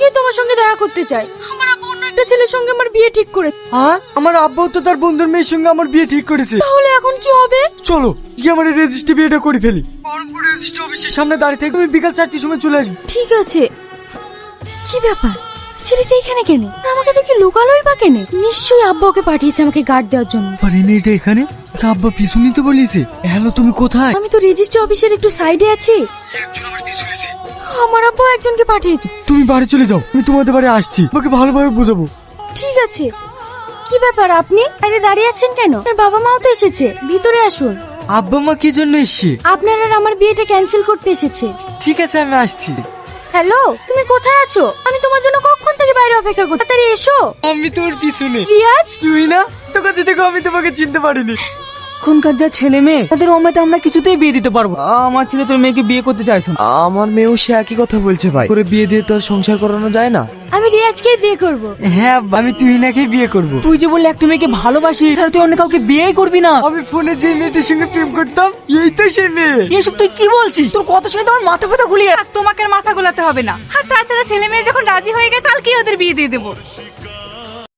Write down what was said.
আজকেই তোমার সঙ্গে দেখা করতে চাই। আমার আব্বু অন্য একটা ছেলের সঙ্গে আমার বিয়ে ঠিক করে। হ্যাঁ, আমার আব্বু তো তার বন্ধুর মেয়ের সঙ্গে আমার বিয়ে ঠিক করেছে। তাহলে এখন কি হবে? চলো আজকে আমার রেজিস্ট্রি বিয়েটা করে ফেলি। বহরমপুর রেজিস্ট্রি অফিসের সামনে দাঁড়িয়ে থেকে তুমি বিকাল 4টের সময় চলে আসবে। ঠিক আছে। কি ব্যাপার, ছেলেটা এখানে কেন? আর আমাকে দেখে লুকালোই বা কেন? নিশ্চয়ই আব্বা ওকে পাঠিয়েছে আমাকে গার্ড দেওয়ার জন্য। আর এই মেয়েটা এখানে? ওকে আব্বা পিছু নিতে বলেছে। হ্যালো, তুমি কোথায়? আমি তো রেজিস্ট্রি অফিসের একটু সাইডে আছি। একজন আমার পিছু নিয়েছে। আমার আব্বা একজনকে পাঠিয়েছে। তুমি বাড়ি চলে যাও, আমি তোমাদের বাড়ি আসছি, ওকে ভালোভাবে বোঝাবো। ঠিক আছে। কি ব্যাপার, আপনি বাইরে দাঁড়িয়ে আছেন কেন? আপনার বাবা মাও তো এসেছে, ভিতরে আসুন। আব্বা মা কি জন্য এসছে? আপনার আর আমার বিয়েটা ক্যান্সেল করতে এসেছে। ঠিক আছে, আমি আসছি। হ্যালো, তুমি কোথায় আছো? আমি তোমার জন্য কখন থেকে বাইরে অপেক্ষা করছি, তাড়াতাড়ি এসো। আমি তোর পিছনে। রিয়াজ, তুই না? তোর কাছে দেখো আমি তোমাকে চিনতে পারিনি। এখনকার যা ছেলে মেয়ে, তাদের অমেতে আমরা কিছুতেই বিয়ে দিতে পারবো না। আমার ছেলে তোর মেয়েকে বিয়ে করতে চাইছে না। আমার মেয়েও সে একই কথা বলছে ভাই, করে বিয়ে দিয়ে তো আর সংসার করানো যায় না। আমি রিয়াজকেই বিয়ে করব। হ্যাঁ আব্বা, আমি তুই নাকি বিয়ে করব। তুই যে বললি একটা মেয়েকে ভালোবাসি, তাহলে তুই অন্য কাউকে বিয়েই করবি না। আমি ফোনে যে মেয়েটার সঙ্গে প্রেম করতাম, এই তো সে মেয়ে। এসব তুই কি বলছিস? তোর কথা শুনে তো আমার মাথা ব্যথা ঘুরিয়ে। তোমাকে আর মাথা গোলাতে হবে না। আর তাছাড়া ছেলে মেয়ে যখন রাজি হয়ে গেছে, কালকেই ওদের বিয়ে দিয়ে দেবো।